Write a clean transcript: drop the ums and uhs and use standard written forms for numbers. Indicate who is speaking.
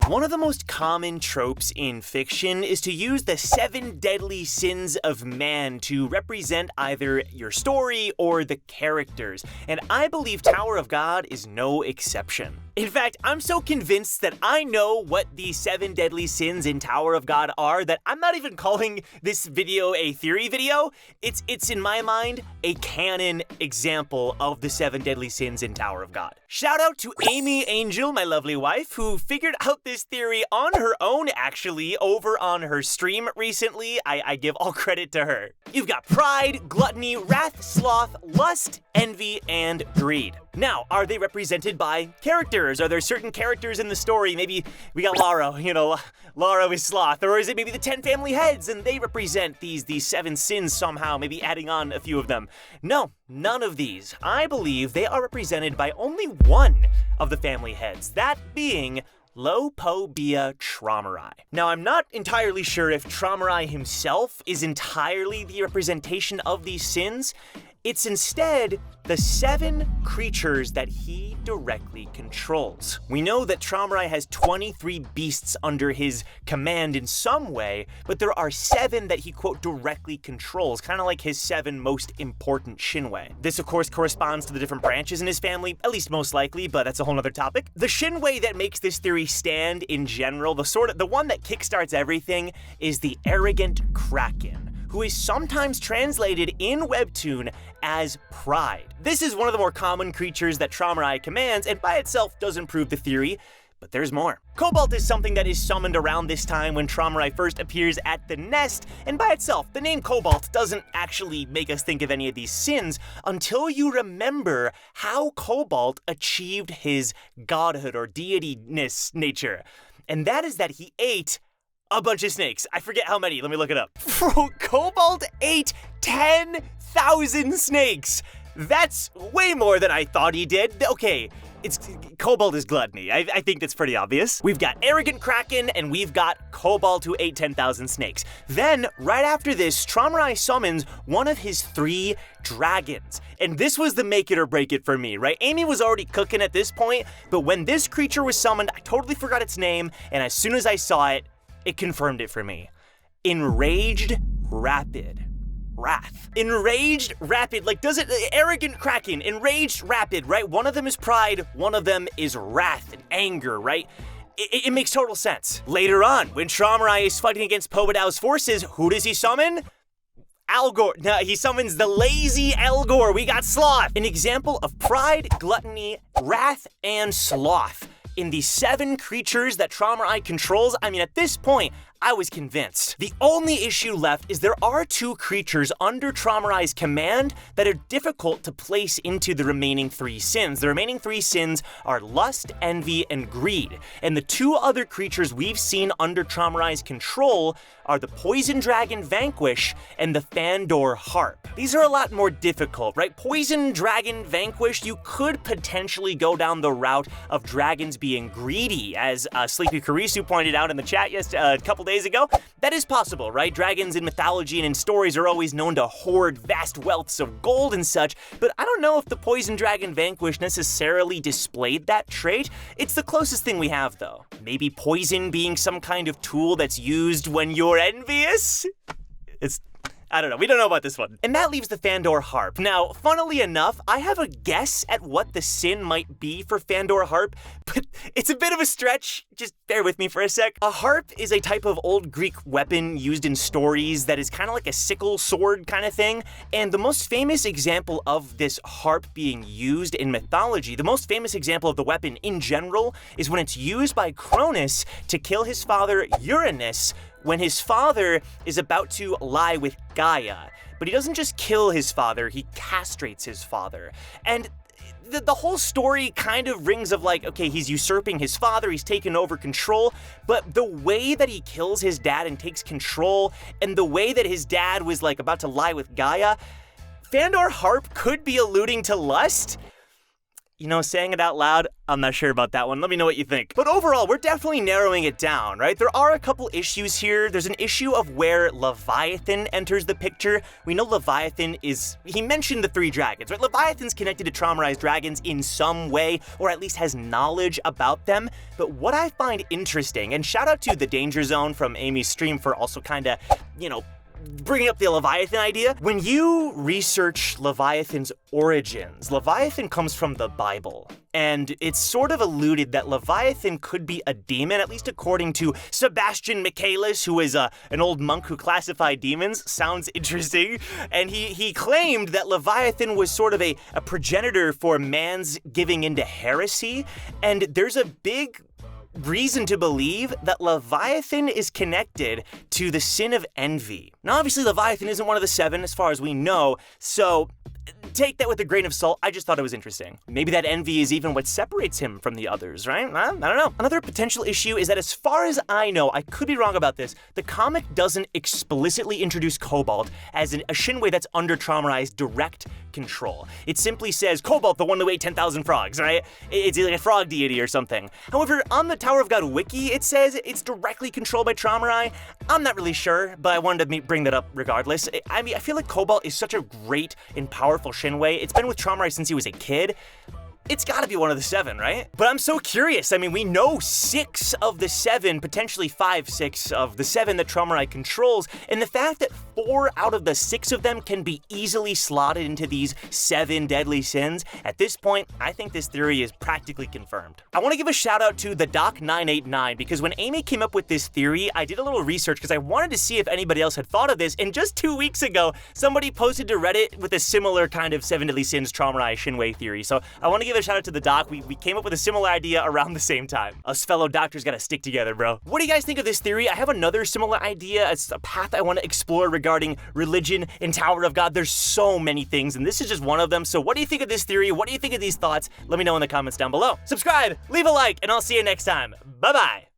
Speaker 1: One of the most common tropes in fiction is to use the 7 deadly sins of man to represent either your story or the characters, and I believe Tower of God is no exception. In fact, I'm so convinced that I know what the 7 deadly sins in Tower of God are that I'm not even calling this video a theory video. It's in my mind a canon example of the 7 deadly sins in Tower of God. Shout out to Amy Angel, my lovely wife, who figured out this theory on her own, actually, over on her stream recently. I give all credit to her. You've got pride, gluttony, wrath, sloth, lust, envy, and greed. Now, are they represented by characters? Are there certain characters in the story? Maybe we got Lara, Lara is sloth. Or is it maybe the 10 family heads and they represent these 7 sins somehow, maybe adding on a few of them? No, none of these. I believe they are represented by only one of the family heads, that being Lopobia Traumarai. Now, I'm not entirely sure if Traumarai himself is entirely the representation of these sins. It's instead the 7 creatures that he directly controls. We know that Traumarai has 23 beasts under his command in some way, but there are 7 that he, quote, directly controls, kind of like his 7 most important Shinwei. This, of course, corresponds to the different branches in his family, at least most likely, but that's a whole nother topic. The Shinwei that makes this theory stand in general, the one that kickstarts everything, is the arrogant Kraken, who is sometimes translated in Webtoon as Pride. This is one of the more common creatures that Traumarai commands, and by itself doesn't prove the theory, but there's more. Cobalt is something that is summoned around this time when Traumarai first appears at the nest, and by itself, the name Cobalt doesn't actually make us think of any of these sins until you remember how Cobalt achieved his godhood or deity-ness nature, and that is that he ate a bunch of snakes. I forget how many. Let me look it up. Bro, Cobalt ate 10,000 snakes. That's way more than I thought he did. Okay, Cobalt is gluttony. I think that's pretty obvious. We've got arrogant Kraken, and we've got Cobalt who ate 10,000 snakes. Then, right after this, Traumarai summons one of his 3 dragons. And this was the make it or break it for me, right? Amy was already cooking at this point, but when this creature was summoned, I totally forgot its name, and as soon as I saw it, it confirmed it for me. Enraged Rapid. Wrath. Enraged Rapid, arrogant Kraken, enraged Rapid, right? One of them is pride, one of them is wrath and anger, right? It makes total sense. Later on, when Traumarai is fighting against Pobadau's forces, who does he summon? Algor. No, he summons the lazy Algor. We got Sloth. An example of pride, gluttony, wrath, and sloth in the 7 creatures that Traumarai controls. I mean, at this point, I was convinced. The only issue left is there are 2 creatures under Traumarai's command that are difficult to place into the remaining 3 sins. The remaining 3 sins are lust, envy, and greed. And the 2 other creatures we've seen under Traumarai's control are the Poison Dragon Vanquish and the Fandor Harp. These are a lot more difficult, right? Poison Dragon Vanquish, you could potentially go down the route of dragons being greedy, as Sleepy Karisu pointed out in the chat a couple days ago. That is possible, right? Dragons in mythology and in stories are always known to hoard vast wealths of gold and such, but I don't know if the Poison Dragon Vanquish necessarily displayed that trait. It's the closest thing we have, though. Maybe poison being some kind of tool that's used when you're envious? I don't know. We don't know about this one. And that leaves the Fandor Harp. Now, funnily enough, I have a guess at what the sin might be for Fandor Harp, but it's a bit of a stretch. Just bear with me for a sec. A harp is a type of old Greek weapon used in stories that is kind of like a sickle sword kind of thing. And the most famous example of this harp being used in mythology, the most famous example of the weapon in general, is when it's used by Cronus to kill his father Uranus when his father is about to lie with Gaia. But he doesn't just kill his father, he castrates his father. And the whole story kind of rings of okay, he's usurping his father, he's taken over control, but the way that he kills his dad and takes control, and the way that his dad was about to lie with Gaia, Fandor Harp could be alluding to lust. You know, saying it out loud, I'm not sure about that one. Let me know what you think. But overall, we're definitely narrowing it down, right? There are a couple issues here. There's an issue of where Leviathan enters the picture. We know Leviathan he mentioned the 3 dragons, right? Leviathan's connected to traumatized dragons in some way, or at least has knowledge about them. But what I find interesting, and shout out to the Danger Zone from Amy's stream for also kind of, bringing up the Leviathan idea. When you research Leviathan's origins, Leviathan comes from the Bible. And it's sort of alluded that Leviathan could be a demon, at least according to Sebastian Michaelis, who is an old monk who classified demons. Sounds interesting. And he claimed that Leviathan was sort of a progenitor for man's giving into heresy. And there's a big reason to believe that Leviathan is connected to the sin of envy. Now, obviously, Leviathan isn't one of the 7 as far as we know, so take that with a grain of salt. I just thought it was interesting. Maybe that envy is even what separates him from the others, right? I don't know. Another potential issue is that as far as I know, I could be wrong about this, the comic doesn't explicitly introduce Cobalt as a Shinwei that's under traumatized direct control. It simply says, Cobalt, the one who ate 10,000 frogs, right? It's like a frog deity or something. However, on the Tower of God wiki, it says it's directly controlled by Traumarai. I'm not really sure, but I wanted to bring that up regardless. I mean, I feel like Cobalt is such a great and powerful Shinwei. It's been with Traumarai since he was a kid. It's gotta be one of the 7, right? But I'm so curious. I mean, we know 6 of the 7, potentially 5, 6 of the 7 that Traumarai controls, and the fact that 4 out of the 6 of them can be easily slotted into these 7 deadly sins, at this point, I think this theory is practically confirmed. I wanna give a shout out to the Doc989, because when Amy came up with this theory, I did a little research because I wanted to see if anybody else had thought of this, and just 2 weeks ago, somebody posted to Reddit with a similar kind of 7 deadly sins Traumarai Shinwei theory. So I wanna give a shout out to the doc. We came up with a similar idea around the same time. Us fellow doctors gotta stick together, bro. What do you guys think of this theory? I have another similar idea. It's a path I want to explore regarding religion and Tower of God. There's so many things, and this is just one of them. So what do you think of this theory? What do you think of these thoughts? Let me know in the comments down below. Subscribe, leave a like, and I'll see you next time. Bye-bye.